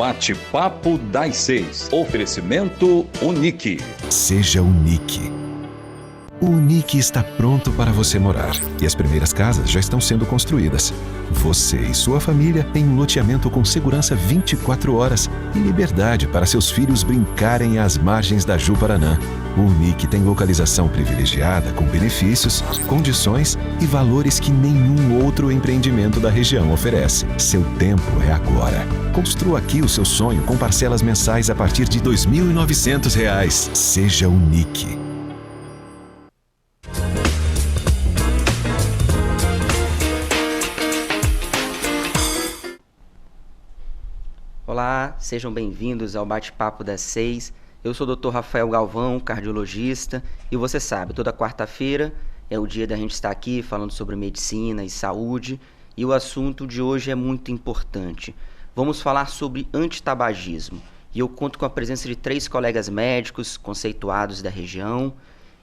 Bate-papo das 6. Oferecimento Unique. Seja Unique. O Unique está pronto para você morar e as primeiras casas já estão sendo construídas. Você e sua família têm um loteamento com segurança 24 horas e liberdade para seus filhos brincarem às margens da Ju-Paraná. O Unique tem localização privilegiada com benefícios, condições e valores que nenhum outro empreendimento da região oferece. Seu tempo é agora. Construa aqui o seu sonho com parcelas mensais a partir de R$ 2.900. Seja Unique. Olá, sejam bem-vindos ao Bate-Papo das 6. Eu sou o Dr. Rafael Galvão, cardiologista, e você sabe, toda quarta-feira é o dia da gente estar aqui falando sobre medicina e saúde, e o assunto de hoje é muito importante. Vamos falar sobre antitabagismo, e eu conto com a presença de 3 colegas médicos conceituados da região,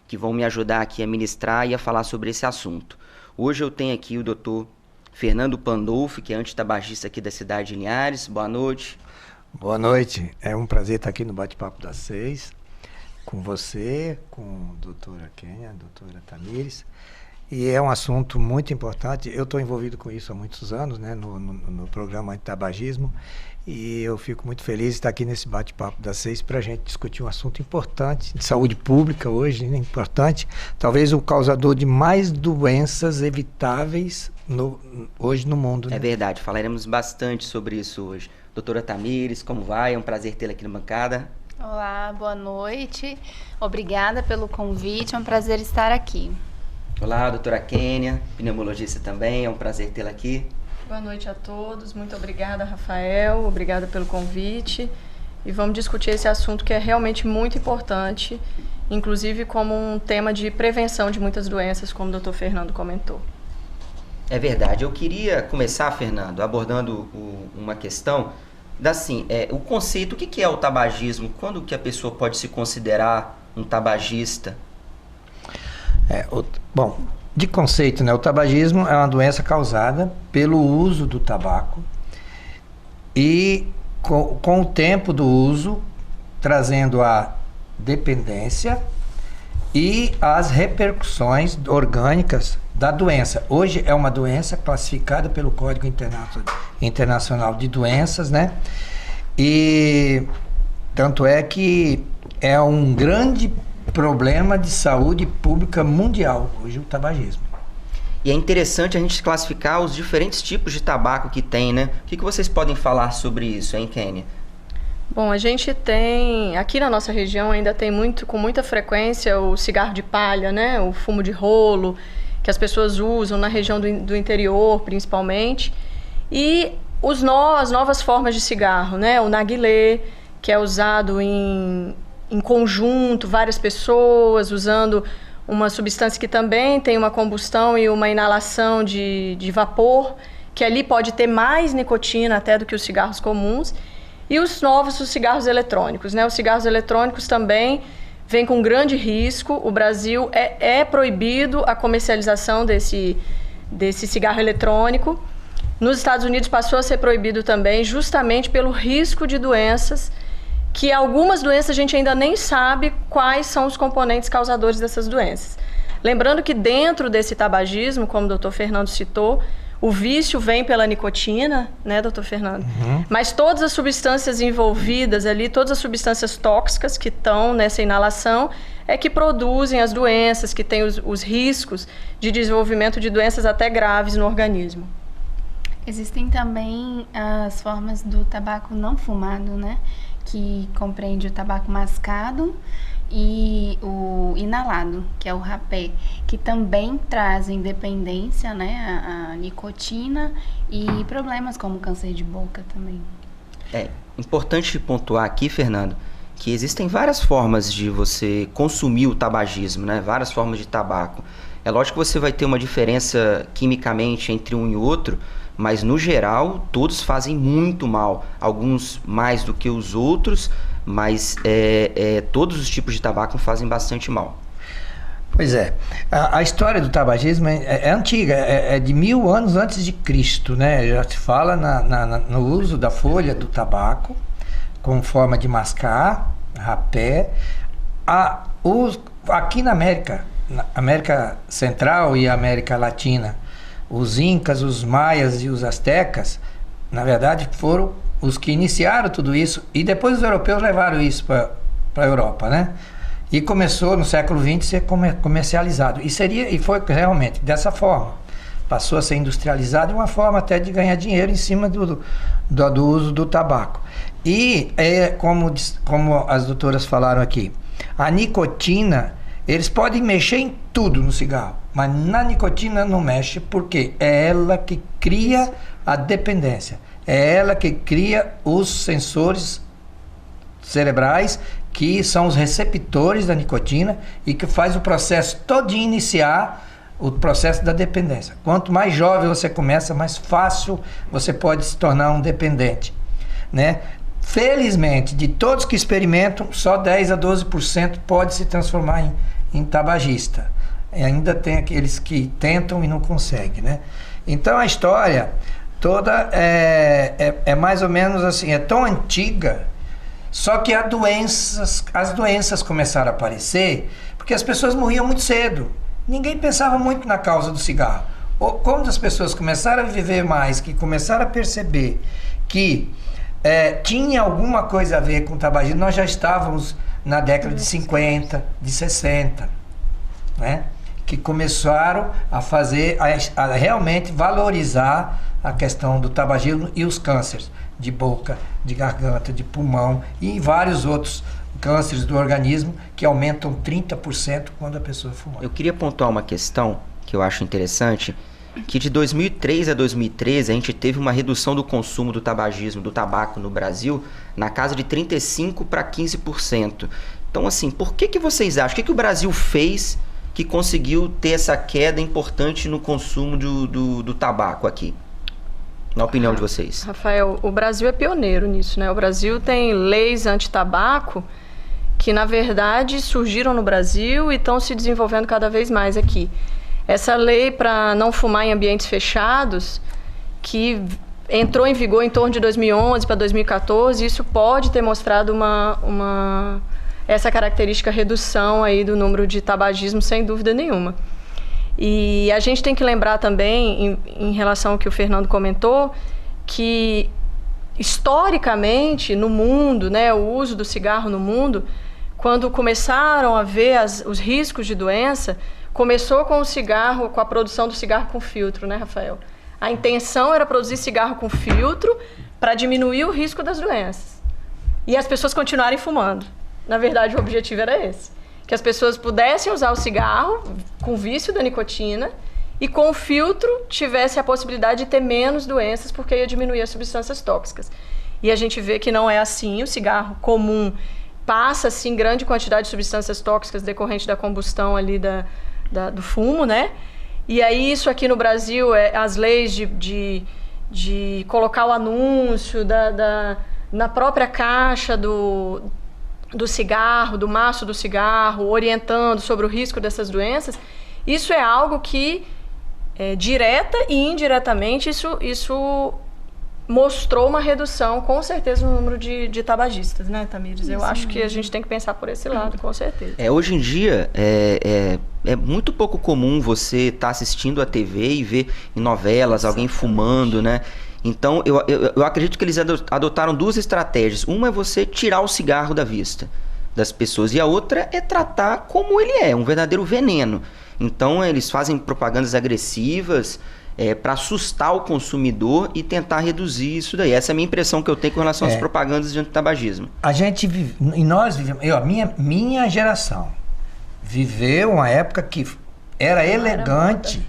que vão me ajudar aqui a ministrar e a falar sobre esse assunto. Hoje eu tenho aqui o Dr. Fernando Pandolfi, que é antitabagista aqui da cidade de Linhares. Boa noite. Boa noite. É um prazer estar aqui no Bate-Papo das 6, com você, com a doutora Kênia, a doutora Tamires. E é um assunto muito importante. Eu estou envolvido com isso há muitos anos, né, no programa antitabagismo. E eu fico muito feliz de estar aqui nesse Bate-Papo das 6 para a gente discutir um assunto importante de saúde pública hoje, né, importante. Talvez o causador de mais doenças evitáveis hoje no mundo. Né? É verdade, falaremos bastante sobre isso hoje. Doutora Tamires, como vai? É um prazer tê-la aqui na bancada. Olá, boa noite. Obrigada pelo convite, é um prazer estar aqui. Olá, doutora Kênia, pneumologista também, é um prazer tê-la aqui. Boa noite a todos, muito obrigada, Rafael, obrigada pelo convite. E vamos discutir esse assunto que é realmente muito importante, inclusive como um tema de prevenção de muitas doenças, como o doutor Fernando comentou. É verdade. Eu queria começar, Fernando, abordando uma questão o conceito, o que é o tabagismo? Quando que a pessoa pode se considerar um tabagista? Bom, de conceito, né? O tabagismo é uma doença causada pelo uso do tabaco e com o tempo do uso, trazendo a dependência e as repercussões orgânicas da doença. Hoje é uma doença classificada pelo Código Internacional de Doenças, né? E tanto é que é um grande problema de saúde pública mundial, hoje o tabagismo. E é interessante a gente classificar os diferentes tipos de tabaco que tem, né? O que vocês podem falar sobre isso, hein, Kênia? Bom, a gente tem, aqui na nossa região ainda tem com muita frequência o cigarro de palha, né? O fumo de rolo, que as pessoas usam na região do interior, principalmente. E as novas formas de cigarro, né? O narguilé, que é usado em conjunto, várias pessoas usando uma substância que também tem uma combustão e uma inalação de vapor, que ali pode ter mais nicotina até do que os cigarros comuns. E os cigarros eletrônicos, né? Os cigarros eletrônicos também vêm com grande risco. O Brasil é proibido a comercialização desse cigarro eletrônico. Nos Estados Unidos passou a ser proibido também, justamente pelo risco de doenças, que algumas doenças a gente ainda nem sabe quais são os componentes causadores dessas doenças. Lembrando que dentro desse tabagismo, como o doutor Fernando citou, o vício vem pela nicotina, né, doutor Fernando? Uhum. Mas todas as substâncias envolvidas ali, todas as substâncias tóxicas que estão nessa inalação, é que produzem as doenças, que têm os riscos de desenvolvimento de doenças até graves no organismo. Existem também as formas do tabaco não fumado, né? Que compreende o tabaco mascado e o inalado, que é o rapé, que também trazem dependência, né, a nicotina e problemas como câncer de boca também. É importante pontuar aqui, Fernando, que existem várias formas de você consumir o tabagismo, né, várias formas de tabaco. É lógico que você vai ter uma diferença quimicamente entre um e outro, mas no geral todos fazem muito mal, alguns mais do que os outros, mas todos os tipos de tabaco fazem bastante mal. Pois é, a história do tabagismo é antiga, é de 1000 anos antes de Cristo, né? Já se fala no uso da folha do tabaco como forma de mascar, rapé. Aqui na América Central e América Latina, os incas, os maias e os astecas, na verdade, foram os que iniciaram tudo isso, e depois os europeus levaram isso para a Europa, né? E começou no século XX a ser comercializado. E foi realmente dessa forma. Passou a ser industrializado, uma forma até de ganhar dinheiro em cima do uso do tabaco. E, como as doutoras falaram aqui, a nicotina, eles podem mexer em tudo no cigarro, mas na nicotina não mexe, porque é ela que cria a dependência. É ela que cria os sensores cerebrais, que são os receptores da nicotina e que faz o processo todo de iniciar o processo da dependência. Quanto mais jovem você começa, mais fácil você pode se tornar um dependente, né? Felizmente, de todos que experimentam, só 10 a 12% pode se transformar em tabagista. E ainda tem aqueles que tentam e não conseguem, né? Então a história toda é mais ou menos assim, é tão antiga. Só que as doenças começaram a aparecer porque as pessoas morriam muito cedo. Ninguém pensava muito na causa do cigarro. Quando as pessoas começaram a viver mais, que começaram a perceber que tinha alguma coisa a ver com o tabagismo, nós já estávamos na década de 50, de 60, né? Que começaram a fazer, a realmente valorizar a questão do tabagismo e os cânceres de boca, de garganta, de pulmão e vários outros cânceres do organismo que aumentam 30% quando a pessoa fuma. Eu queria pontuar uma questão que eu acho interessante, que de 2003 a 2013 a gente teve uma redução do consumo do tabagismo, do tabaco no Brasil, na casa de 35% para 15%. Então, assim, por que vocês acham? O que o Brasil fez que conseguiu ter essa queda importante no consumo do tabaco aqui? Na opinião de vocês. Rafael, o Brasil é pioneiro nisso, né? O Brasil tem leis anti-tabaco que, na verdade, surgiram no Brasil e estão se desenvolvendo cada vez mais aqui. Essa lei para não fumar em ambientes fechados, que entrou em vigor em torno de 2011 para 2014, isso pode ter mostrado essa característica redução aí do número de tabagismo, sem dúvida nenhuma. E a gente tem que lembrar também, em relação ao que o Fernando comentou, que historicamente no mundo, né, o uso do cigarro no mundo, quando começaram a ver os riscos de doença, começou com o cigarro, com a produção do cigarro com filtro, né, Rafael? A intenção era produzir cigarro com filtro para diminuir o risco das doenças. E as pessoas continuarem fumando. Na verdade, o objetivo era esse. Que as pessoas pudessem usar o cigarro com vício da nicotina e com o filtro tivesse a possibilidade de ter menos doenças, porque ia diminuir as substâncias tóxicas. E a gente vê que não é assim. O cigarro comum passa, sim, grande quantidade de substâncias tóxicas decorrente da combustão ali do fumo, né? E aí isso aqui no Brasil, as leis de colocar o anúncio na própria caixa do cigarro, do maço do cigarro, orientando sobre o risco dessas doenças, isso é algo que, direta e indiretamente, isso mostrou uma redução, com certeza, no número de tabagistas, né, Tamires? Eu acho que a gente tem que pensar por esse lado, com certeza. Hoje em dia, é muito pouco comum você estar assistindo a TV e ver em novelas alguém fumando, né? Então, eu acredito que eles adotaram duas estratégias. Uma é você tirar o cigarro da vista das pessoas e a outra é tratar como ele é, um verdadeiro veneno. Então, eles fazem propagandas agressivas para assustar o consumidor e tentar reduzir isso daí. Essa é a minha impressão que eu tenho com relação às propagandas de anti-tabagismo. A gente vive, e nós vivemos, minha geração viveu uma época que era elegante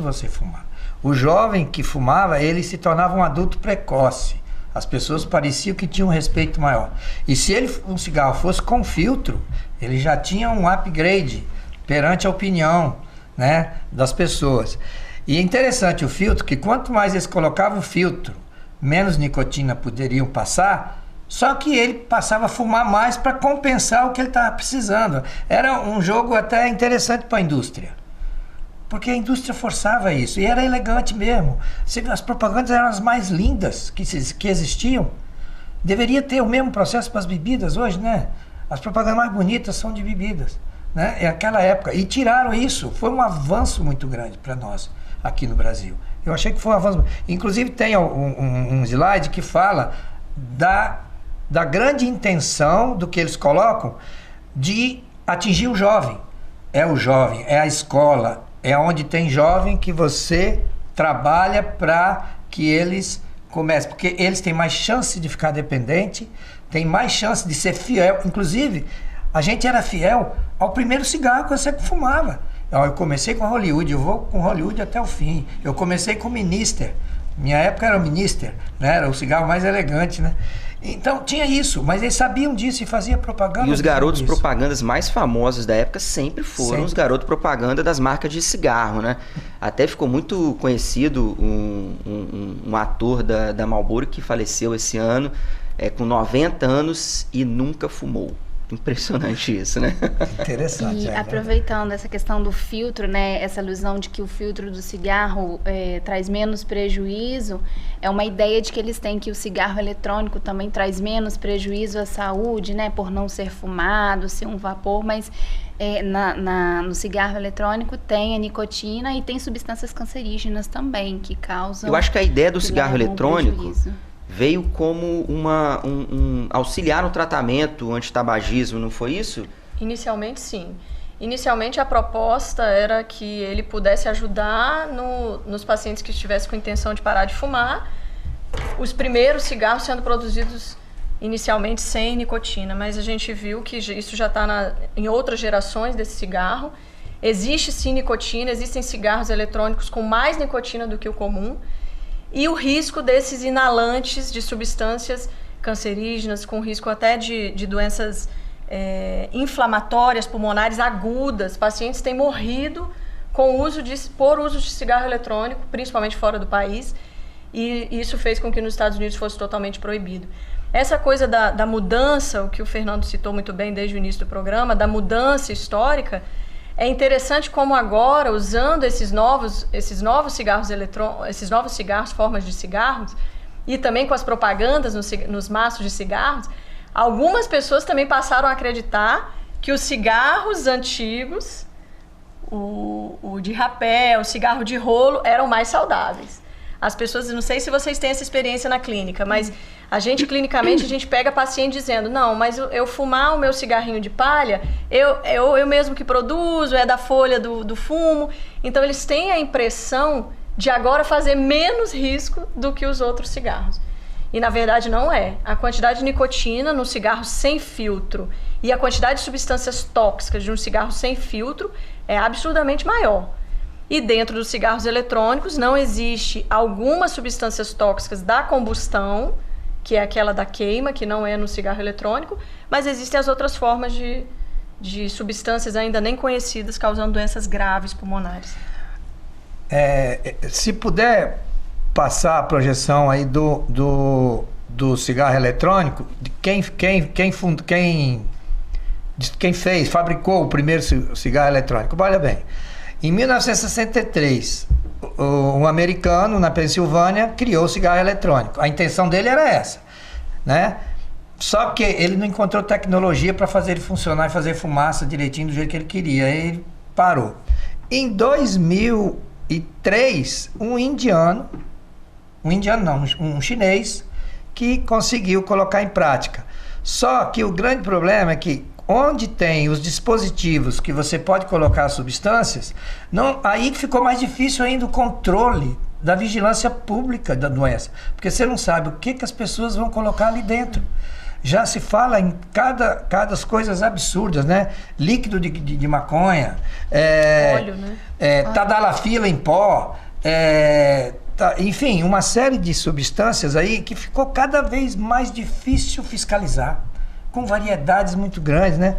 você fumar. O jovem que fumava, ele se tornava um adulto precoce. As pessoas pareciam que tinham um respeito maior. E se um cigarro fosse com filtro, ele já tinha um upgrade perante a opinião, né, das pessoas. E é interessante o filtro, que quanto mais eles colocavam filtro, menos nicotina poderiam passar, Só que ele passava a fumar mais para compensar o que ele estava precisando. Era um jogo até interessante para a indústria. Porque a indústria forçava isso. E era elegante mesmo. As propagandas eram as mais lindas que existiam. Deveria ter o mesmo processo para as bebidas hoje, né? As propagandas mais bonitas são de bebidas, né? Naquela época. E tiraram isso. Foi um avanço muito grande para nós aqui no Brasil. Eu achei que foi um avanço. Inclusive tem um slide que fala da grande intenção do que eles colocam de atingir o jovem. É o jovem, é a escola, é onde tem jovem que você trabalha para que eles comecem. Porque eles têm mais chance de ficar dependente, têm mais chance de ser fiel. Inclusive, a gente era fiel ao primeiro cigarro que você fumava. Eu comecei com Hollywood, eu vou com Hollywood até o fim. Eu comecei com Minister. Minha época era o Minister, né? Era o cigarro mais elegante, né? Então tinha isso, mas eles sabiam disso e faziam propaganda. E os garotos propagandas mais famosos da época sempre foram os garotos propaganda das marcas de cigarro, né? Até ficou muito conhecido um ator da Marlboro que faleceu esse ano, com 90 anos e nunca fumou. Impressionante isso, né? Interessante. E aproveitando essa questão do filtro, né? Essa ilusão de que o filtro do cigarro traz menos prejuízo, é uma ideia de que eles têm que o cigarro eletrônico também traz menos prejuízo à saúde, né? Por não ser fumado, ser um vapor, mas no cigarro eletrônico tem a nicotina e tem substâncias cancerígenas também que causam... Eu acho que a ideia do cigarro eletrônico veio como um auxiliar no tratamento anti-tabagismo, não foi isso? Inicialmente, sim. Inicialmente, a proposta era que ele pudesse ajudar nos pacientes que estivessem com intenção de parar de fumar, os primeiros cigarros sendo produzidos inicialmente sem nicotina, mas a gente viu que isso já está em outras gerações desse cigarro. Existe sim nicotina, existem cigarros eletrônicos com mais nicotina do que o comum, e o risco desses inalantes de substâncias cancerígenas, com risco até de doenças inflamatórias pulmonares agudas. Pacientes têm morrido por uso de cigarro eletrônico, principalmente fora do país, e isso fez com que nos Estados Unidos fosse totalmente proibido. Essa coisa da mudança, o que o Fernando citou muito bem desde o início do programa, da mudança histórica, é interessante como agora, usando esses novos cigarros esses novos cigarros, formas de cigarros, e também com as propagandas nos maços de cigarros, algumas pessoas também passaram a acreditar que os cigarros antigos, o de rapé, o cigarro de rolo, eram mais saudáveis. As pessoas, não sei se vocês têm essa experiência na clínica, mas a gente, clinicamente, a gente pega paciente dizendo, não, mas eu fumar o meu cigarrinho de palha, eu mesmo que produzo, é da folha do fumo. Então, eles têm a impressão de agora fazer menos risco do que os outros cigarros. E, na verdade, não é. A quantidade de nicotina no cigarro sem filtro e a quantidade de substâncias tóxicas de um cigarro sem filtro é absurdamente maior. E dentro dos cigarros eletrônicos não existe algumas substâncias tóxicas da combustão, que é aquela da queima, que não é no cigarro eletrônico, mas existem as outras formas de substâncias ainda nem conhecidas causando doenças graves pulmonares. Se puder passar a projeção aí do cigarro eletrônico, de quem fabricou o primeiro cigarro eletrônico, olha bem. Em 1963, um americano na Pensilvânia criou o cigarro eletrônico. A intenção dele era essa, né? Só que ele não encontrou tecnologia para fazer ele funcionar e fazer fumaça direitinho do jeito que ele queria. Aí ele parou. Em 2003, um chinês que conseguiu colocar em prática. Só que o grande problema é que onde tem os dispositivos que você pode colocar as substâncias, aí ficou mais difícil ainda o controle da vigilância pública da doença, porque você não sabe o que as pessoas vão colocar ali dentro. Já se fala em cada coisas absurdas, né? Líquido de maconha, óleo, né? Tadalafila em pó, enfim, uma série de substâncias aí que ficou cada vez mais difícil fiscalizar, com variedades muito grandes, né?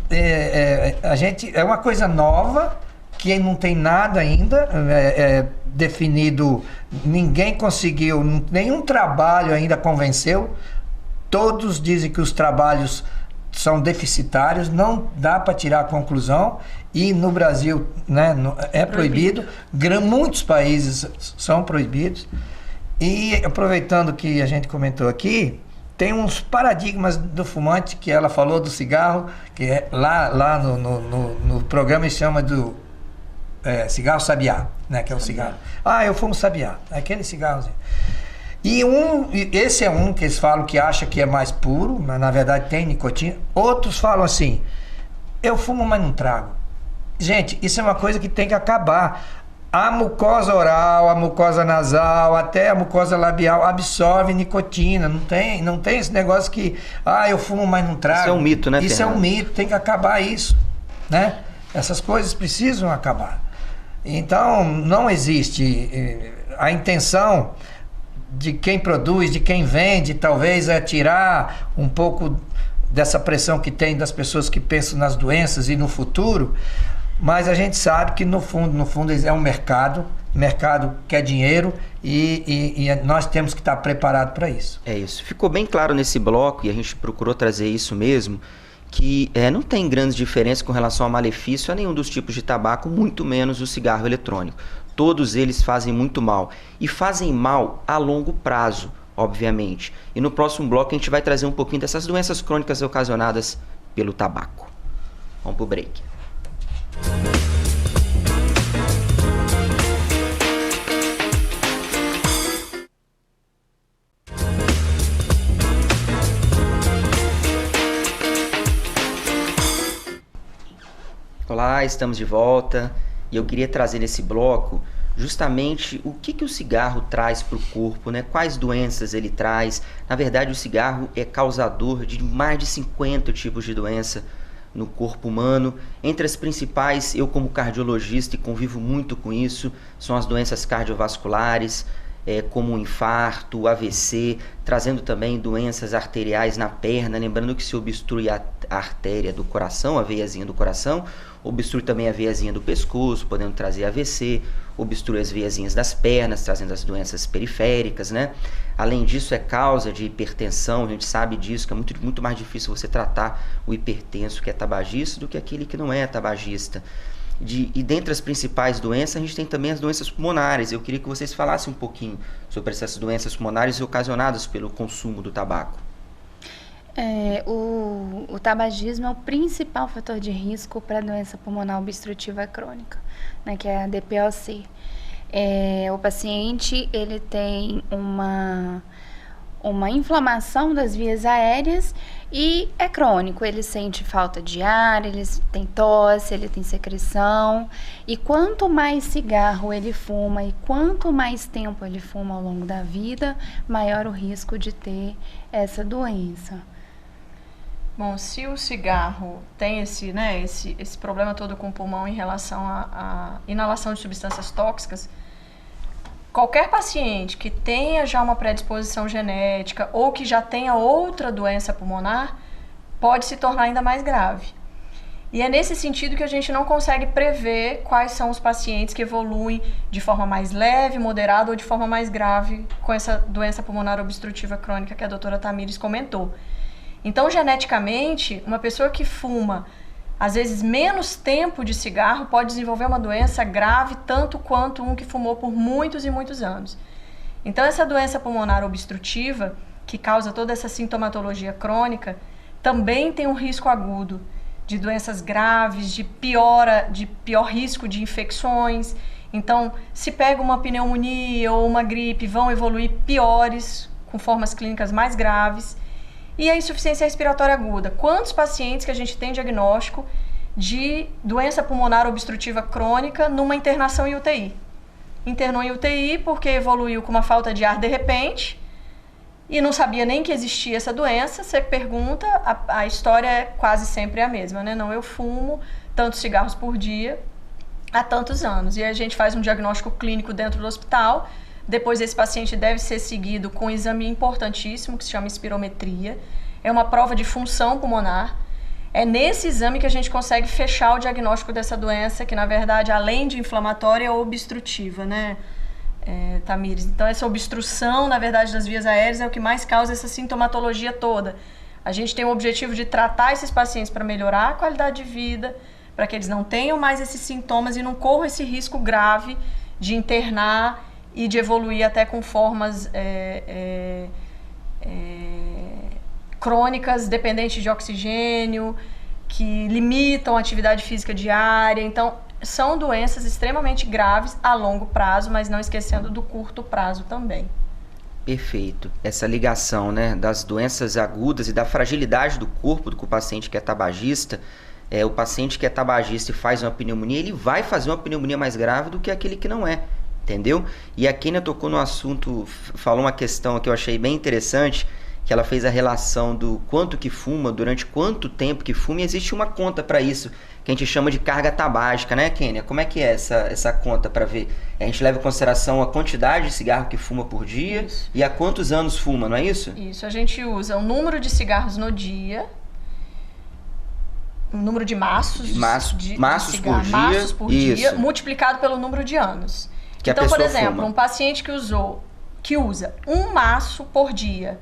É uma coisa nova, que não tem nada ainda definido, ninguém conseguiu, nenhum trabalho ainda convenceu Todos dizem que os trabalhos são deficitários, não dá para tirar a conclusão, e no Brasil, né, é proibido. Muitos países são proibidos. E aproveitando que a gente comentou aqui, tem uns paradigmas do fumante, que ela falou do cigarro, que é lá no programa se chama do cigarro sabiá, né, que é o cigarro. Eu fumo sabiá, aquele cigarrozinho. E esse é um que eles falam que acha que é mais puro, mas na verdade tem nicotina. Outros falam assim, eu fumo, mas não trago. Gente, isso é uma coisa que tem que acabar. A mucosa oral, a mucosa nasal, até a mucosa labial absorve nicotina. Não tem esse negócio que, eu fumo, mas não trago. Isso é um mito, né, Isso Fernando? é um mito, tem que acabar isso, né? Essas coisas precisam acabar. Então, não existe a intenção de quem produz, de quem vende, talvez é tirar um pouco dessa pressão que tem das pessoas que pensam nas doenças e no futuro, mas a gente sabe que no fundo é um mercado quer dinheiro e nós temos que estar preparados para isso. É isso. Ficou bem claro nesse bloco, e a gente procurou trazer isso mesmo, que não tem grandes diferenças com relação ao malefício a nenhum dos tipos de tabaco, muito menos o cigarro eletrônico. Todos eles fazem muito mal, e fazem mal a longo prazo, obviamente. E no próximo bloco a gente vai trazer um pouquinho dessas doenças crônicas ocasionadas pelo tabaco. Vamos pro break. Olá, estamos de volta. E eu queria trazer nesse bloco justamente o que o cigarro traz para o corpo, né? Quais doenças ele traz. Na verdade, o cigarro é causador de mais de 50 tipos de doença no corpo humano. Entre as principais, eu como cardiologista e convivo muito com isso, são as doenças cardiovasculares, como o infarto, o AVC, trazendo também doenças arteriais na perna, lembrando que se obstrui a artéria do coração, a veiazinha do coração, obstrui também a veiazinha do pescoço, podendo trazer AVC, obstrui as veiazinhas das pernas, trazendo as doenças periféricas, né? Além disso, é causa de hipertensão, a gente sabe disso, que é muito mais difícil você tratar o hipertenso que é tabagista do que aquele que não é tabagista. E dentre as principais doenças, a gente tem também as doenças pulmonares. Eu queria que vocês falassem um pouquinho sobre essas doenças pulmonares ocasionadas pelo consumo do tabaco. O tabagismo é o principal fator de risco para a doença pulmonar obstrutiva crônica, né, que é a DPOC. O paciente ele tem uma inflamação das vias aéreas e é crônico. Ele sente falta de ar, ele tem tosse, ele tem secreção. E quanto mais cigarro ele fuma e quanto mais tempo ele fuma ao longo da vida, maior o risco de ter essa doença. Bom, se o cigarro tem esse problema todo com o pulmão em relação à inalação de substâncias tóxicas, qualquer paciente que tenha já uma predisposição genética ou que já tenha outra doença pulmonar pode se tornar ainda mais grave. E é nesse sentido que a gente não consegue prever quais são os pacientes que evoluem de forma mais leve, moderada ou de forma mais grave com essa doença pulmonar obstrutiva crônica que a doutora Tamires comentou. Então, geneticamente, uma pessoa que fuma, às vezes, menos tempo de cigarro pode desenvolver uma doença grave tanto quanto um que fumou por muitos e muitos anos. Então, essa doença pulmonar obstrutiva, que causa toda essa sintomatologia crônica, também tem um risco agudo de doenças graves, de pior risco de infecções. Então, se pega uma pneumonia ou uma gripe, vão evoluir piores, com formas clínicas mais graves. E a insuficiência respiratória aguda. Quantos pacientes que a gente tem diagnóstico de doença pulmonar obstrutiva crônica numa internação em UTI? Internou em UTI porque evoluiu com uma falta de ar de repente e não sabia nem que existia essa doença. Você pergunta, a história é quase sempre a mesma, né? Não, eu fumo tantos cigarros por dia há tantos anos. E a gente faz um diagnóstico clínico dentro do hospital. Depois esse paciente deve ser seguido com um exame importantíssimo que se chama espirometria. É uma prova de função pulmonar. É nesse exame que a gente consegue fechar o diagnóstico dessa doença, que na verdade, além de inflamatória, é obstrutiva, né? Tamires. Então, essa obstrução, na verdade, das vias aéreas é o que mais causa essa sintomatologia toda. A gente tem o objetivo de tratar esses pacientes para melhorar a qualidade de vida, para que eles não tenham mais esses sintomas e não corram esse risco grave de internar e de evoluir até com formas crônicas, dependentes de oxigênio, que limitam a atividade física diária. Então, são doenças extremamente graves a longo prazo, mas não esquecendo do curto prazo também. Perfeito. Essa ligação, né, das doenças agudas e da fragilidade do corpo do paciente que é tabagista. O paciente que é tabagista e faz uma pneumonia, ele vai fazer uma pneumonia mais grave do que aquele que não é, entendeu? E a Kênia tocou no assunto, falou uma questão que eu achei bem interessante, que ela fez a relação do quanto que fuma, durante quanto tempo que fuma, e existe uma conta para isso, que a gente chama de carga tabágica, né, Kênia? Como é que é essa conta para ver? A gente leva em consideração a quantidade de cigarro que fuma por dia. Isso. E há quantos anos fuma, não é isso? Isso, a gente usa o número de cigarros no dia, o número de maços por dia, multiplicado pelo número de anos. Então, por exemplo, um paciente que usa um maço por dia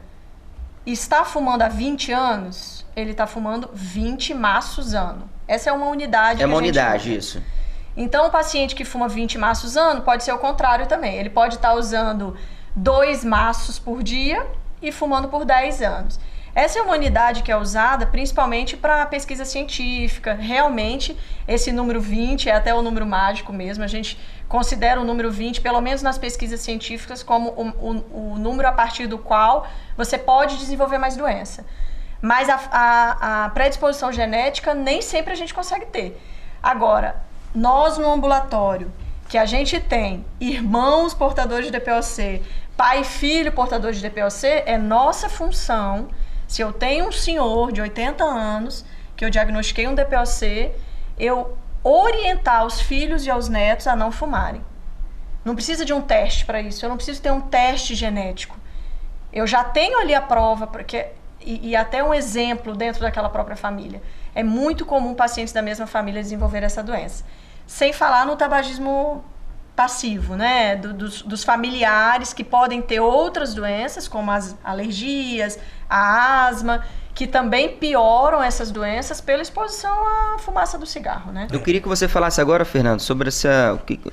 e está fumando há 20 anos, ele está fumando 20 maços ano. Essa é uma unidade. É uma unidade, isso. Então, o paciente que fuma 20 maços ano pode ser o contrário também. Ele pode estar usando 2 maços por dia e fumando por 10 anos. Essa é uma unidade que é usada principalmente para pesquisa científica. Realmente, esse número 20 é até o número mágico mesmo. A gente considera o número 20, pelo menos nas pesquisas científicas, como o número a partir do qual você pode desenvolver mais doença. Mas a predisposição genética nem sempre a gente consegue ter. Agora, nós no ambulatório, que a gente tem irmãos portadores de DPOC, pai e filho portadores de DPOC, é nossa função. Se eu tenho um senhor de 80 anos, que eu diagnostiquei um DPOC, eu orientar os filhos e os netos a não fumarem. Não precisa de um teste para isso, eu não preciso ter um teste genético. Eu já tenho ali a prova, e até um exemplo dentro daquela própria família. É muito comum pacientes da mesma família desenvolver essa doença. Sem falar no tabagismo passivo, né? Dos familiares que podem ter outras doenças, como as alergias, a asma, que também pioram essas doenças pela exposição à fumaça do cigarro, né? Eu queria que você falasse agora, Fernando, sobre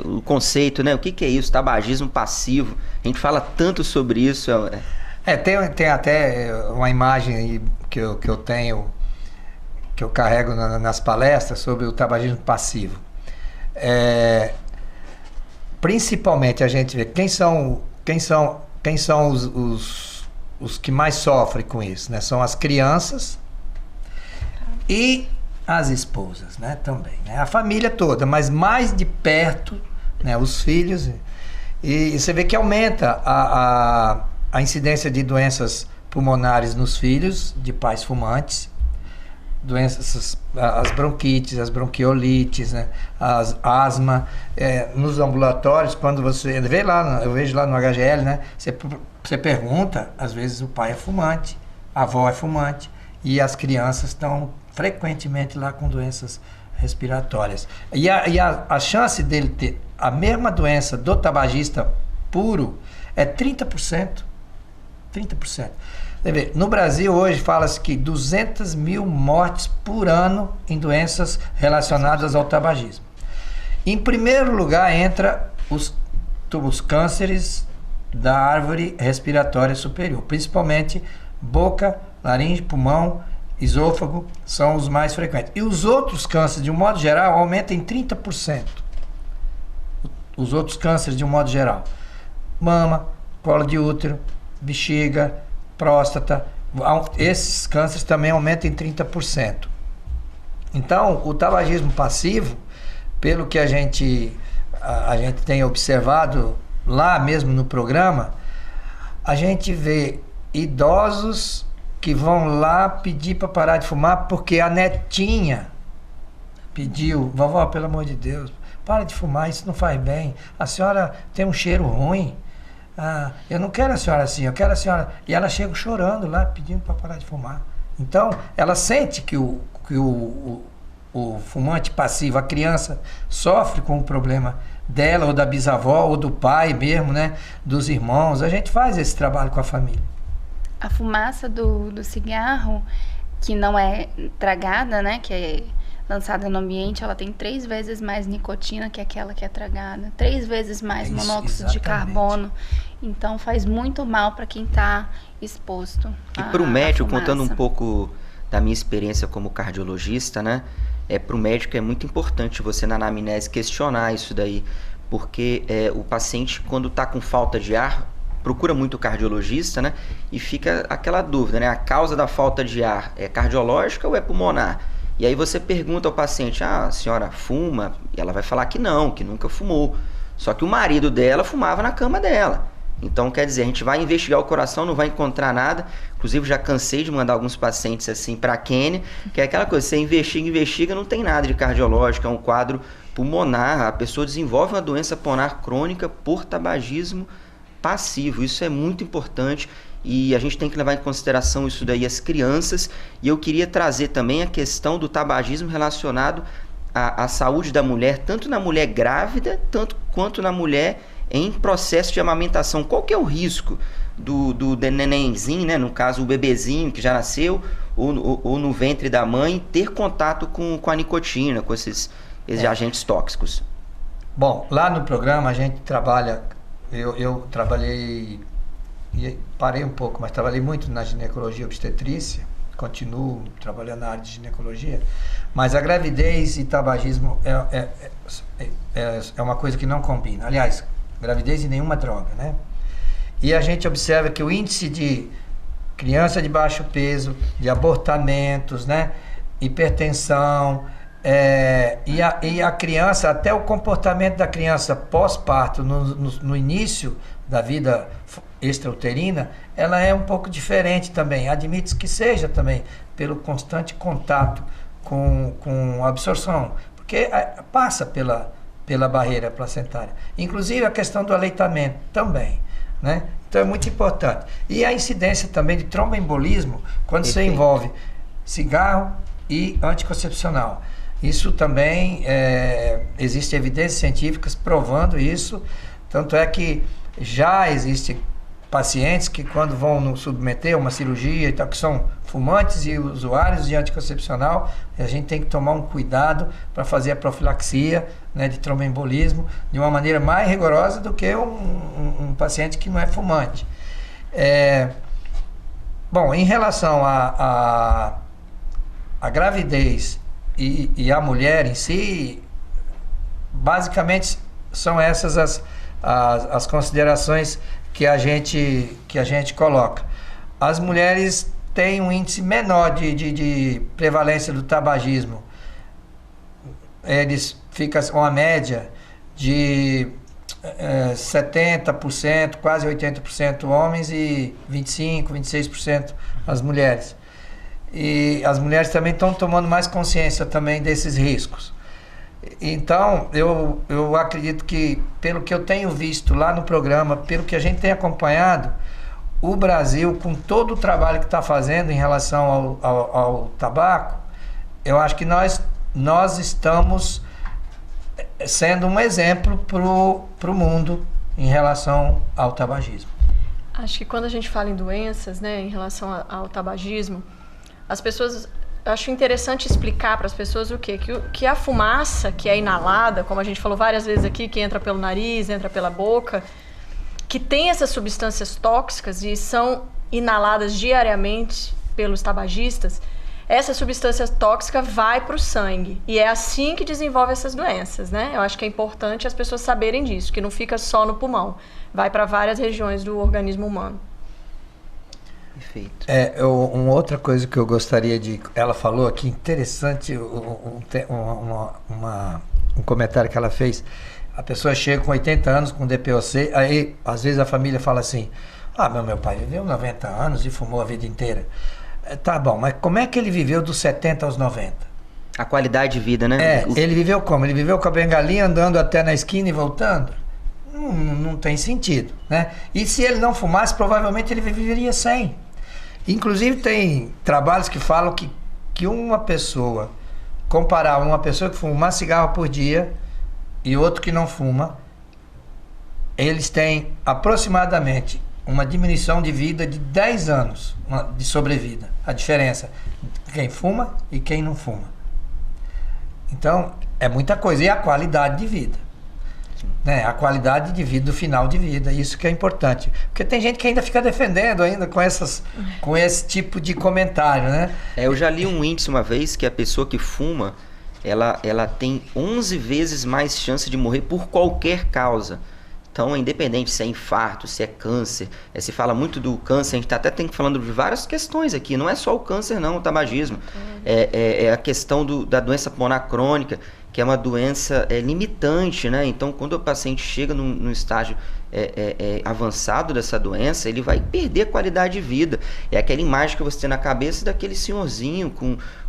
o conceito, né? O que é isso, tabagismo passivo? A gente fala tanto sobre isso. Tem até uma imagem que eu tenho, que eu carrego nas palestras sobre o tabagismo passivo. Principalmente a gente vê quem são os que mais sofrem com isso, né? São as crianças e as esposas, né? Também, né? A família toda, mas mais de perto, né? Os filhos, e você vê que aumenta a incidência de doenças pulmonares nos filhos de pais fumantes, doenças, as bronquites, as bronquiolites, né? As asma, nos ambulatórios, quando você vê lá, eu vejo lá no HGL, né? Você pergunta, às vezes o pai é fumante, a avó é fumante, e as crianças estão frequentemente lá com doenças respiratórias. E a chance dele ter a mesma doença do tabagista puro é 30%. 30%. No Brasil hoje fala-se que 200 mil mortes por ano em doenças relacionadas ao tabagismo. Em primeiro lugar entra os cânceres da árvore respiratória superior, principalmente boca, laringe, pulmão, esôfago, são os mais frequentes. E os outros cânceres, de um modo geral, aumentam em 30%. Os outros cânceres, de um modo geral. Mama, colo de útero, bexiga, próstata, esses cânceres também aumentam em 30%. Então, o tabagismo passivo, pelo que a gente tem observado lá mesmo no programa, a gente vê idosos que vão lá pedir para parar de fumar porque a netinha pediu: vovó, pelo amor de Deus, para de fumar, isso não faz bem, a senhora tem um cheiro ruim. Eu não quero a senhora assim, eu quero a senhora... E ela chega chorando lá, pedindo para parar de fumar. Então, ela sente que o fumante passivo, a criança sofre com o problema dela, ou da bisavó, ou do pai mesmo, né? Dos irmãos. A gente faz esse trabalho com a família. A fumaça do cigarro, que não é tragada, né? Que é lançada no ambiente, ela tem 3 vezes mais nicotina que aquela que é tragada. 3 vezes mais monóxido de carbono. Então faz muito mal para quem está exposto. E para o médico, contando um pouco da minha experiência como cardiologista, né? Para o médico é muito importante você na anamnese questionar isso daí, porque o paciente, quando está com falta de ar, procura muito o cardiologista, né? E fica aquela dúvida, né? A causa da falta de ar é cardiológica ou é pulmonar? E aí você pergunta ao paciente, a senhora fuma? E ela vai falar que não, que nunca fumou. Só que o marido dela fumava na cama dela. Então, quer dizer, a gente vai investigar o coração, não vai encontrar nada. Inclusive, já cansei de mandar alguns pacientes assim para a Quênia, que é aquela coisa, você investiga, não tem nada de cardiológico, é um quadro pulmonar. A pessoa desenvolve uma doença pulmonar crônica por tabagismo passivo. Isso é muito importante e a gente tem que levar em consideração isso daí as crianças. E eu queria trazer também a questão do tabagismo relacionado à saúde da mulher, tanto na mulher grávida, tanto quanto na mulher em processo de amamentação. Qual que é o risco do nenenzinho, né, no caso o bebezinho que já nasceu, ou no ventre da mãe, ter contato com a nicotina, com esses agentes tóxicos? Bom, lá no programa a gente trabalha, eu trabalhei, e parei um pouco, mas trabalhei muito na ginecologia obstetrícia, continuo trabalhando na área de ginecologia, mas a gravidez e tabagismo é uma coisa que não combina. Aliás, gravidez e nenhuma droga, né? E a gente observa que o índice de criança de baixo peso, de abortamentos, né? Hipertensão, e a criança, até o comportamento da criança pós-parto, no início da vida extrauterina, ela é um pouco diferente também. Admite-se que seja também pelo constante contato com a absorção, porque passa pela barreira placentária. Inclusive a questão do aleitamento também, né? Então é muito importante. E a incidência também de tromboembolismo quando você envolve cigarro e anticoncepcional. Isso também, existem evidências científicas provando isso, tanto é que já existem pacientes que quando vão submeter a uma cirurgia e tal, que são fumantes e usuários de anticoncepcional, a gente tem que tomar um cuidado para fazer a profilaxia, né, de tromboembolismo de uma maneira mais rigorosa do que um paciente que não é fumante. Bom, em relação à gravidez e a mulher em si, basicamente são essas as considerações que a gente coloca. As mulheres têm um índice menor de prevalência do tabagismo. Eles ficam uma média de 70%, quase 80% homens e 25%, 26% as mulheres. E as mulheres também estão tomando mais consciência também desses riscos. Então, eu acredito que, pelo que eu tenho visto lá no programa, pelo que a gente tem acompanhado, o Brasil, com todo o trabalho que está fazendo em relação ao tabaco, eu acho que nós estamos sendo um exemplo para o mundo em relação ao tabagismo. Acho que quando a gente fala em doenças, né, em relação ao tabagismo, as pessoas... Acho interessante explicar para as pessoas o quê? Que a fumaça que é inalada, como a gente falou várias vezes aqui, que entra pelo nariz, entra pela boca, que tem essas substâncias tóxicas e são inaladas diariamente pelos tabagistas, essa substância tóxica vai para o sangue. E é assim que desenvolve essas doenças, né? Eu acho que é importante as pessoas saberem disso, que não fica só no pulmão, vai para várias regiões do organismo humano. Perfeito. Uma outra coisa que eu gostaria de... Ela falou aqui, interessante, um comentário que ela fez. A pessoa chega com 80 anos com DPOC, aí às vezes a família fala assim, meu pai viveu 90 anos e fumou a vida inteira. Tá bom, mas como é que ele viveu dos 70 aos 90? A qualidade de vida, né? Ele viveu como? Ele viveu com a bengalinha andando até na esquina e voltando? Não tem sentido, né? E se ele não fumasse, provavelmente ele viveria sem. Inclusive tem trabalhos que falam que uma pessoa comparar uma pessoa que fuma um cigarro por dia e outro que não fuma, eles têm aproximadamente uma diminuição de vida de 10 anos de sobrevida. A diferença de quem fuma e quem não fuma. Então, é muita coisa. E a qualidade de vida. Né? A qualidade de vida, do final de vida. Isso que é importante. Porque tem gente que ainda fica defendendo ainda com esse tipo de comentário, né? Eu já li um índice uma vez que a pessoa que fuma, ela tem 11 vezes mais chance de morrer por qualquer causa. Então, independente se é infarto, se é câncer, se fala muito do câncer, a gente até tem falando de várias questões aqui, não é só o câncer não, o tabagismo. É a questão da doença pulmonar crônica, que é uma doença limitante, né? Então, quando o paciente chega num estágio avançado dessa doença, ele vai perder a qualidade de vida. É aquela imagem que você tem na cabeça daquele senhorzinho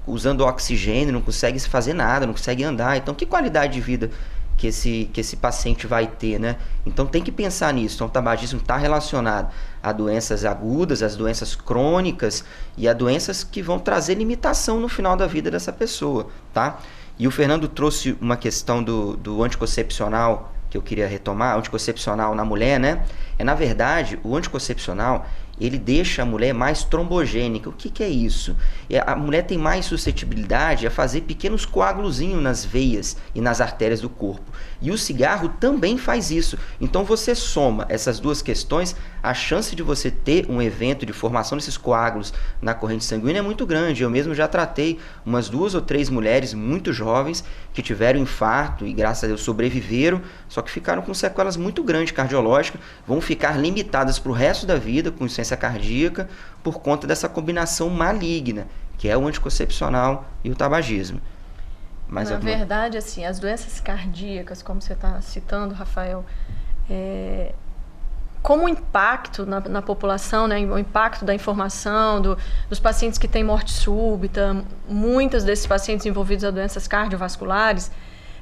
usando oxigênio, não consegue fazer nada, não consegue andar. Então, que qualidade de vida que esse paciente vai ter, né? Então tem que pensar nisso. Então o tabagismo está relacionado a doenças agudas, as doenças crônicas e a doenças que vão trazer limitação no final da vida dessa pessoa, tá? E o Fernando trouxe uma questão do anticoncepcional que eu queria retomar, anticoncepcional na mulher, né? Na verdade, o anticoncepcional, ele deixa a mulher mais trombogênica. O que é isso? A mulher tem mais suscetibilidade a fazer pequenos coágulozinhos nas veias e nas artérias do corpo. E o cigarro também faz isso. Então você soma essas duas questões, a chance de você ter um evento de formação desses coágulos na corrente sanguínea é muito grande. Eu mesmo já tratei umas 2 ou 3 mulheres muito jovens que tiveram infarto e graças a Deus sobreviveram, só que ficaram com sequelas muito grandes cardiológicas, vão ficar limitadas para o resto da vida com insuficiência cardíaca por conta dessa combinação maligna, que é o anticoncepcional e o tabagismo. Na verdade, assim, as doenças cardíacas, como você está citando, Rafael, como o impacto na população, né, o impacto da informação, dos pacientes que têm morte súbita, muitos desses pacientes envolvidos em doenças cardiovasculares,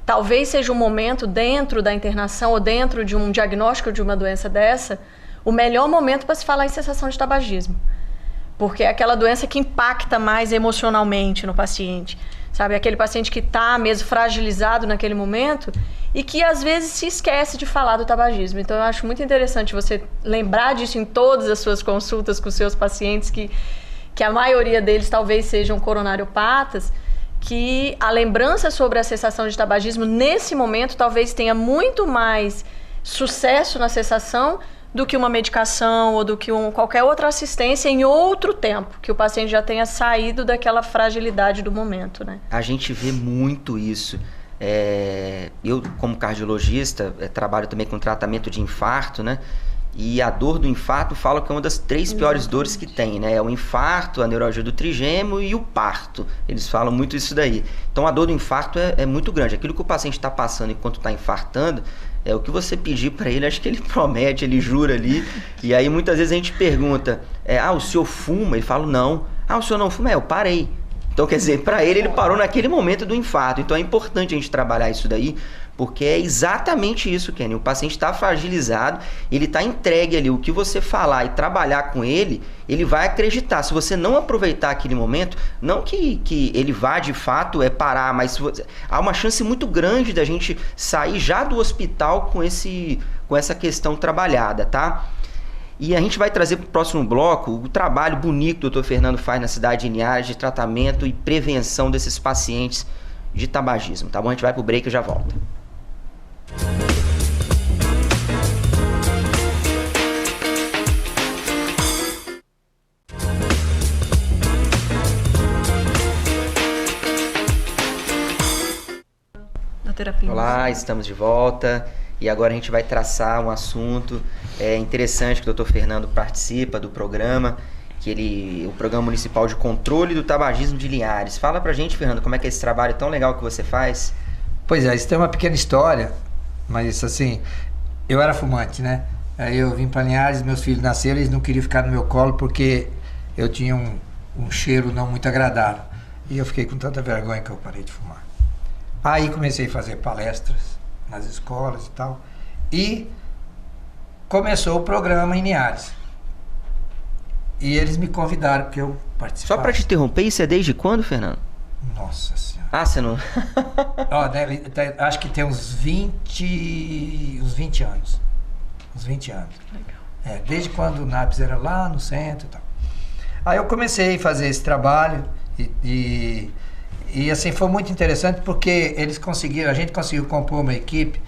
talvez seja um momento dentro da internação ou dentro de um diagnóstico de uma doença dessa, o melhor momento para se falar em cessação de tabagismo. Porque é aquela doença que impacta mais emocionalmente no paciente. Sabe, aquele paciente que está mesmo fragilizado naquele momento e que às vezes se esquece de falar do tabagismo. Então eu acho muito interessante você lembrar disso em todas as suas consultas com os seus pacientes, que a maioria deles talvez sejam coronariopatas, que a lembrança sobre a cessação de tabagismo nesse momento talvez tenha muito mais sucesso na cessação do que uma medicação ou do que qualquer outra assistência em outro tempo, que o paciente já tenha saído daquela fragilidade do momento, né? A gente vê muito isso. Eu, como cardiologista, trabalho também com tratamento de infarto, né? E a dor do infarto, falo que é uma das 3 piores dores que tem, né? É o infarto, a neuralgia do trigêmeo e o parto. Eles falam muito isso daí. Então a dor do infarto é muito grande. Aquilo que o paciente está passando enquanto está infartando, o que você pedir para ele, acho que ele promete, ele jura ali. E aí muitas vezes a gente pergunta, o senhor fuma? Ele fala, não. O senhor não fuma? Eu parei. Então quer dizer, para ele parou naquele momento do infarto. Então é importante a gente trabalhar isso daí, porque é exatamente isso, Kenny. O paciente está fragilizado, ele está entregue ali. O que você falar e trabalhar com ele, ele vai acreditar. Se você não aproveitar aquele momento, não que ele vá de fato parar, mas há uma chance muito grande da gente sair já do hospital com essa questão trabalhada, tá? E a gente vai trazer para o próximo bloco o trabalho bonito que o Dr. Fernando faz na cidade de Linhares de tratamento e prevenção desses pacientes de tabagismo, tá bom? A gente vai para o break e já volta. Olá, estamos de volta e agora a gente vai traçar um assunto interessante que o Dr. Fernando participa do programa, o Programa Municipal de Controle do Tabagismo de Linhares. Fala pra gente, Fernando, como é que é esse trabalho tão legal que você faz? Pois isso tem uma pequena história, mas assim, eu era fumante, né? Aí eu vim para Linhares, meus filhos nasceram, eles não queriam ficar no meu colo porque eu tinha um cheiro não muito agradável. E eu fiquei com tanta vergonha que eu parei de fumar. Aí comecei a fazer palestras nas escolas e tal. E começou o programa em Linhares. E eles me convidaram porque eu participasse. Só para te interromper, isso é desde quando, Fernando? Nossa Senhora. Ah, você não... Acho que tem uns 20 anos. Uns 20 anos. Legal. Desde quando o NAPS era lá no centro e tal. Aí eu comecei a fazer esse trabalho e assim, foi muito interessante porque a gente conseguiu compor uma equipe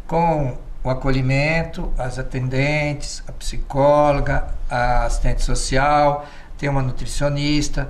com o acolhimento, as atendentes, a psicóloga, a assistente social, tem uma nutricionista,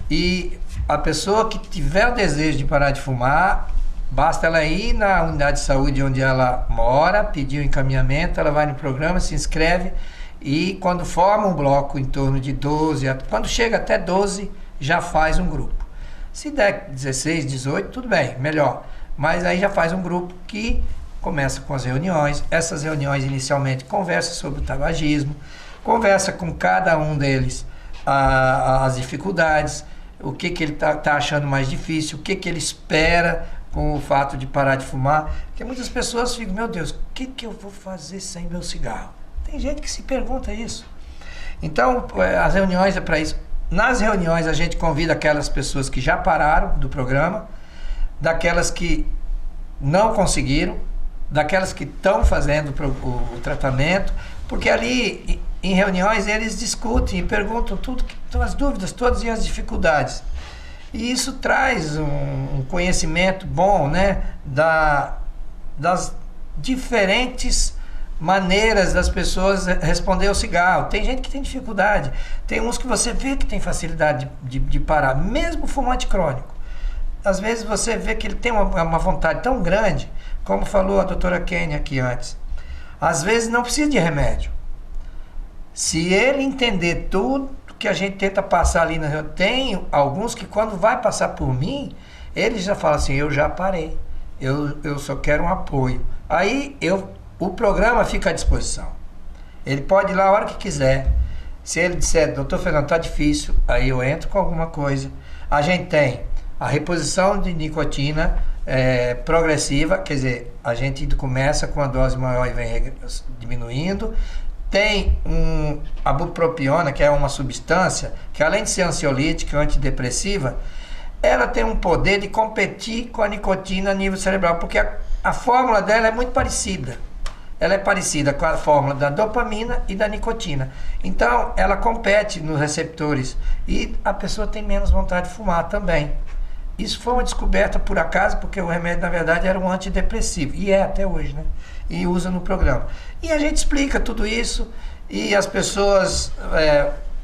e a pessoa que tiver o desejo de parar de fumar, basta ela ir na unidade de saúde onde ela mora, pedir o encaminhamento, ela vai no programa, se inscreve, e quando forma um bloco em torno de 12, quando chega até 12, já faz um grupo. Se der 16, 18, tudo bem, melhor. Mas aí já faz um grupo que começa com as reuniões. Essas reuniões inicialmente conversa sobre o tabagismo, conversa com cada um deles as dificuldades, o que ele tá achando mais difícil, o que ele espera com o fato de parar de fumar. Porque muitas pessoas ficam, meu Deus, o que eu vou fazer sem meu cigarro? Tem gente que se pergunta isso. Então, as reuniões é para isso. Nas reuniões a gente convida aquelas pessoas que já pararam do programa, daquelas que não conseguiram, daquelas que estão fazendo o tratamento, porque ali em reuniões eles discutem e perguntam tudo, as dúvidas todas e as dificuldades. E isso traz um conhecimento bom, né, das diferentes maneiras das pessoas responder ao cigarro. Tem gente que tem dificuldade, tem uns que você vê que tem facilidade de parar, mesmo fumante crônico. Às vezes você vê que ele tem uma vontade tão grande, como falou a doutora Kenny aqui antes. Às vezes não precisa de remédio. Se ele entender tudo que a gente tenta passar ali na reunião, tem alguns que quando vai passar por mim, ele já fala assim, eu já parei, eu só quero um apoio. Aí o programa fica à disposição. Ele pode ir lá a hora que quiser. Se ele disser, doutor Fernando, tá difícil, aí eu entro com alguma coisa. A gente tem a reposição de nicotina progressiva, quer dizer, a gente começa com a dose maior e vem diminuindo. Tem a bupropiona, que é uma substância que, além de ser ansiolítica, antidepressiva, ela tem um poder de competir com a nicotina a nível cerebral, porque a fórmula dela é muito parecida. Ela é parecida com a fórmula da dopamina e da nicotina. Então, ela compete nos receptores e a pessoa tem menos vontade de fumar também. Isso foi uma descoberta por acaso, porque o remédio, na verdade, era um antidepressivo. E é até hoje, né? E usa no programa. E a gente explica tudo isso e as pessoas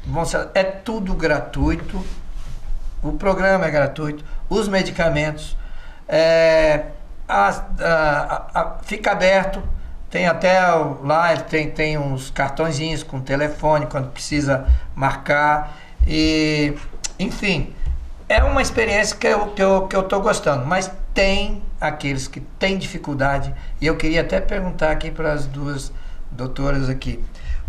vão ser... É tudo gratuito. O programa é gratuito. Os medicamentos. Fica aberto. Tem até lá, tem uns cartõezinhos com telefone, quando precisa marcar. E, enfim, é uma experiência que eu estou gostando. Mas tem aqueles que têm dificuldade. E eu queria até perguntar aqui para as duas doutoras aqui.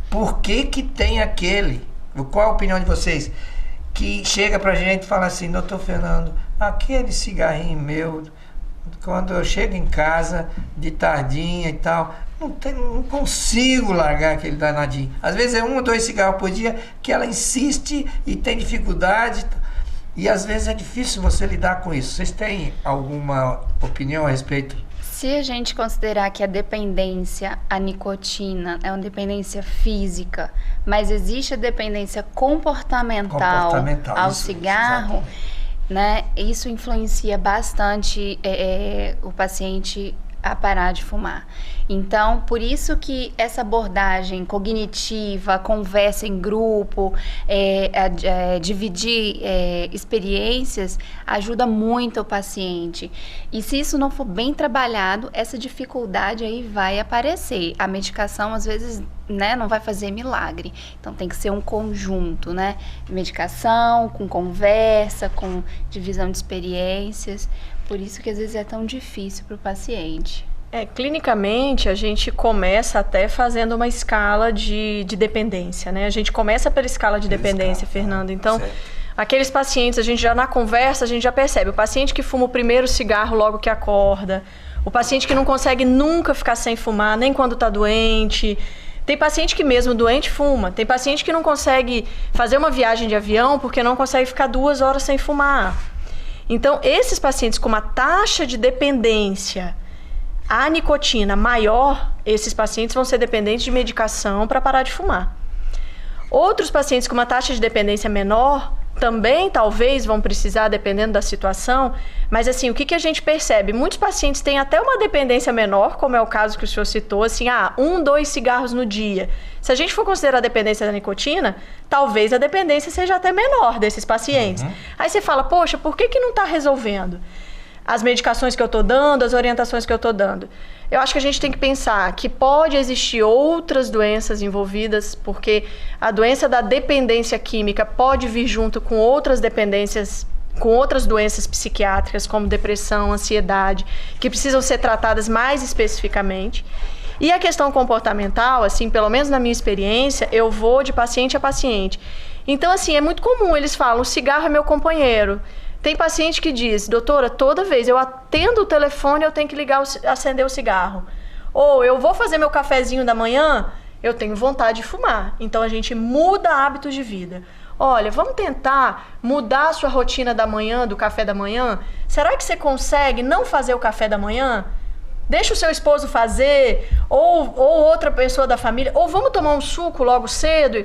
Por que tem aquele, qual a opinião de vocês, que chega para a gente e fala assim, doutor Fernando, aquele cigarrinho meu, quando eu chego em casa de tardinha e tal, não consigo largar aquele danadinho. Às vezes é 1 ou 2 cigarros por dia que ela insiste e tem dificuldade. E às vezes é difícil você lidar com isso. Vocês têm alguma opinião a respeito? Se a gente considerar que a dependência à nicotina é uma dependência física, mas existe a dependência comportamental ao cigarro, né, isso influencia bastante o paciente a parar de fumar. Então, por isso que essa abordagem cognitiva, conversa em grupo, dividir experiências, ajuda muito o paciente. E se isso não for bem trabalhado, essa dificuldade aí vai aparecer. A medicação, às vezes, né, não vai fazer milagre. Então, tem que ser um conjunto, né? Medicação, com conversa, com divisão de experiências. Por isso que, às vezes, é tão difícil para o paciente. Clinicamente, a gente começa até fazendo uma escala de dependência, né? A gente começa pela escala de dependência, Fernando. Então, aqueles pacientes, a gente já na conversa, a gente já percebe. O paciente que fuma o primeiro cigarro logo que acorda. O paciente que não consegue nunca ficar sem fumar, nem quando está doente. Tem paciente que mesmo doente fuma. Tem paciente que não consegue fazer uma viagem de avião porque não consegue ficar 2 horas sem fumar. Então, esses pacientes com uma taxa de dependência à nicotina maior, esses pacientes vão ser dependentes de medicação para parar de fumar. Outros pacientes com uma taxa de dependência menor também talvez vão precisar, dependendo da situação, mas assim, o que a gente percebe? Muitos pacientes têm até uma dependência menor, como é o caso que o senhor citou, assim, 1, 2 cigarros no dia. Se a gente for considerar a dependência da nicotina, talvez a dependência seja até menor desses pacientes. Aí você fala, poxa, por que não está resolvendo? As medicações que eu estou dando, as orientações que eu estou dando. Eu acho que a gente tem que pensar que pode existir outras doenças envolvidas, porque a doença da dependência química pode vir junto com outras dependências, com outras doenças psiquiátricas, como depressão, ansiedade, que precisam ser tratadas mais especificamente. E a questão comportamental, assim, pelo menos na minha experiência, eu vou de paciente a paciente. Então, assim, é muito comum, eles falam, o cigarro é meu companheiro. Tem paciente que diz, doutora, toda vez eu atendo o telefone, eu tenho que acender o cigarro. Ou eu vou fazer meu cafezinho da manhã, eu tenho vontade de fumar. Então a gente muda hábitos de vida. Olha, vamos tentar mudar a sua rotina da manhã, do café da manhã? Será que você consegue não fazer o café da manhã? Deixa o seu esposo fazer, ou outra pessoa da família, ou vamos tomar um suco logo cedo,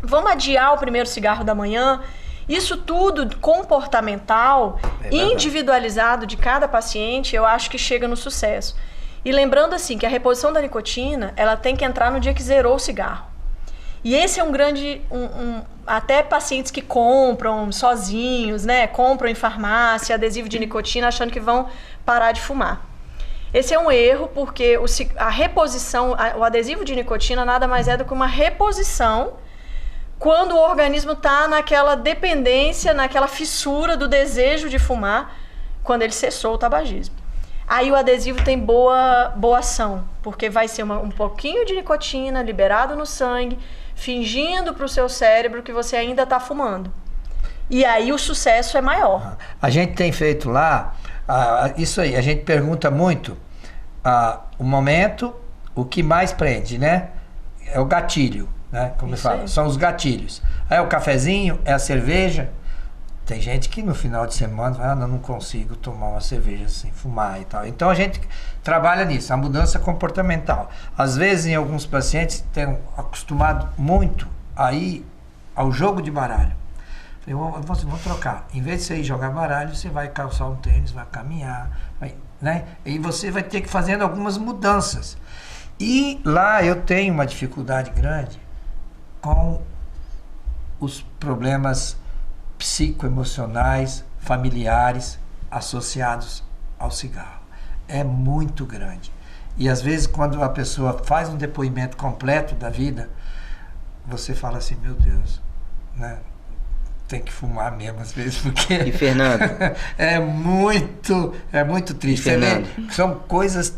vamos adiar o primeiro cigarro da manhã. Isso tudo comportamental, individualizado de cada paciente, eu acho que chega no sucesso. E lembrando assim, que a reposição da nicotina, ela tem que entrar no dia que zerou o cigarro. E esse é um grande, até pacientes que compram sozinhos, né, compram em farmácia adesivo de nicotina achando que vão parar de fumar. Esse é um erro, porque a reposição, o adesivo de nicotina nada mais é do que uma reposição quando o organismo está naquela dependência, naquela fissura do desejo de fumar, quando ele cessou o tabagismo. Aí o adesivo tem boa ação, porque vai ser um pouquinho de nicotina liberado no sangue, fingindo para o seu cérebro que você ainda está fumando. E aí o sucesso é maior. A gente tem feito lá, isso aí, a gente pergunta muito, o momento, o que mais prende, né? É o gatilho. Né? Como eu falo, são os gatilhos. Aí é o cafezinho, é a cerveja. Tem gente que no final de semana fala, não consigo tomar uma cerveja sem fumar e tal. Então a gente trabalha nisso, a mudança comportamental. Às vezes em alguns pacientes têm acostumado muito a ir ao jogo de baralho. Vamos trocar. Em vez de você ir jogar baralho, você vai calçar um tênis, vai caminhar, né? E você vai ter que fazer algumas mudanças. E lá eu tenho uma dificuldade grande com os problemas psicoemocionais, familiares associados ao cigarro. É muito grande. E às vezes quando a pessoa faz um depoimento completo da vida, você fala assim, meu Deus, né? Tem que fumar mesmo às vezes, porque... E Fernando? é muito triste. Você vê, são coisas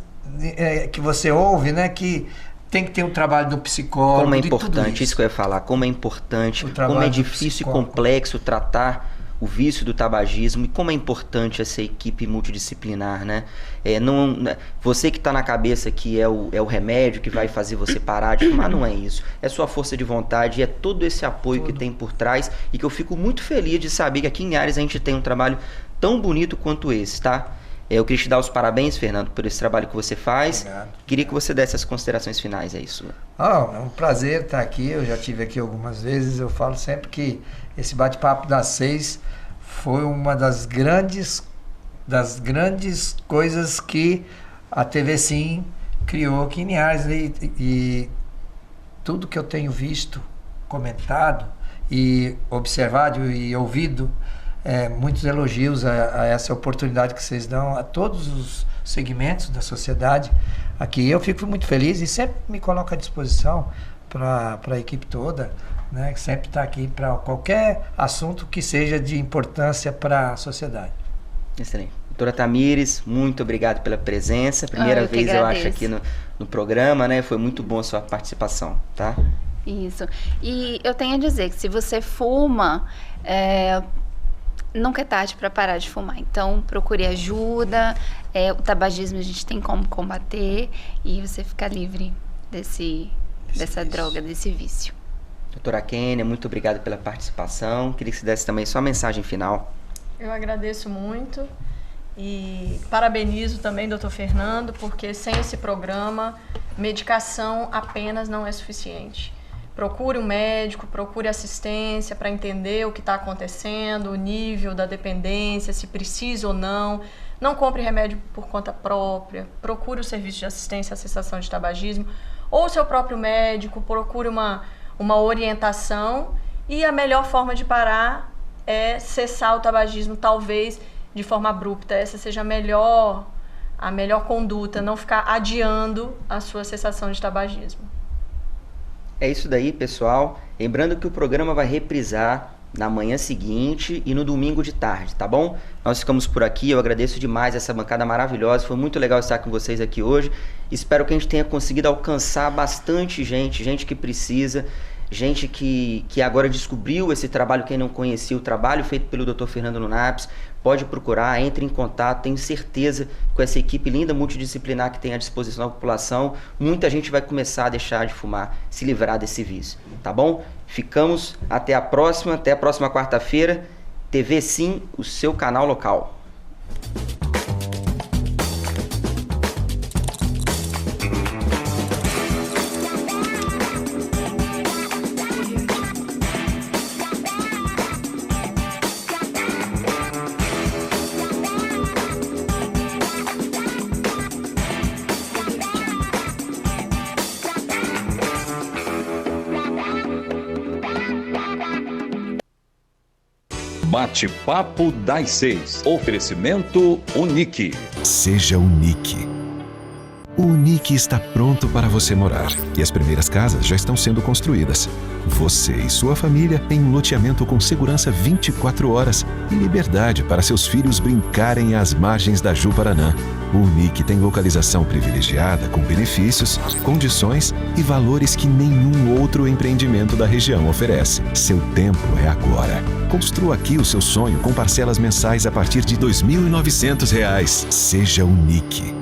que você ouve, né, que tem que ter um trabalho do psicólogo. Como é importante, isso que eu ia falar, como é importante, como é difícil e complexo tratar o vício do tabagismo e como é importante essa equipe multidisciplinar, né? Você que está na cabeça que é o remédio que vai fazer você parar de fumar, não é isso. É sua força de vontade, é todo esse apoio que tem por trás e que eu fico muito feliz de saber que aqui em Ares a gente tem um trabalho tão bonito quanto esse, tá? Eu queria te dar os parabéns, Fernando, por esse trabalho que você faz. Obrigado. Queria que você desse as considerações finais, é isso. É um prazer estar aqui, eu já estive aqui algumas vezes, eu falo sempre que esse bate-papo das 6 foi uma das grandes coisas que a TV Sim criou aqui em Ares, e tudo que eu tenho visto, comentado e observado e ouvido, muitos elogios a essa oportunidade que vocês dão a todos os segmentos da sociedade aqui. Eu fico muito feliz e sempre me coloco à disposição para a equipe toda, né, que sempre está aqui para qualquer assunto que seja de importância para a sociedade. Excelente. Doutora Tamires, muito obrigado pela presença. Primeira vez, eu acho, aqui no programa, né? Foi muito bom a sua participação, tá? Isso. E eu tenho a dizer que se você fuma, nunca é tarde para parar de fumar. Então, procure ajuda. O tabagismo a gente tem como combater e você ficar livre dessa droga, desse vício. Doutora Kênia, muito obrigado pela participação. Queria que você desse também sua mensagem final. Eu agradeço muito e parabenizo também, doutor Fernando, porque sem esse programa, medicação apenas não é suficiente. Procure um médico, procure assistência para entender o que está acontecendo, o nível da dependência, se precisa ou não. Não compre remédio por conta própria, procure o serviço de assistência à cessação de tabagismo ou seu próprio médico, procure uma orientação, e a melhor forma de parar é cessar o tabagismo, talvez de forma abrupta. Essa seja a melhor conduta, não ficar adiando a sua cessação de tabagismo. É isso daí, pessoal. Lembrando que o programa vai reprisar na manhã seguinte e no domingo de tarde, tá bom? Nós ficamos por aqui, eu agradeço demais essa bancada maravilhosa, foi muito legal estar com vocês aqui hoje. Espero que a gente tenha conseguido alcançar bastante gente que precisa, gente que agora descobriu esse trabalho, quem não conhecia o trabalho feito pelo Dr. Fernando no NAPS, pode procurar, entre em contato, tenho certeza que com essa equipe linda, multidisciplinar que tem à disposição da população, muita gente vai começar a deixar de fumar, se livrar desse vício, tá bom? Ficamos até a próxima quarta-feira, TV Sim, o seu canal local. Bate-papo das 6. Oferecimento Unique. Seja Unique. O Unique está pronto para você morar e as primeiras casas já estão sendo construídas. Você e sua família em um loteamento com segurança 24 horas e liberdade para seus filhos brincarem às margens da Ju-Paraná. O Unique tem localização privilegiada com benefícios, condições e valores que nenhum outro empreendimento da região oferece. Seu tempo é agora. Construa aqui o seu sonho com parcelas mensais a partir de R$ 2.900. Seja Unique.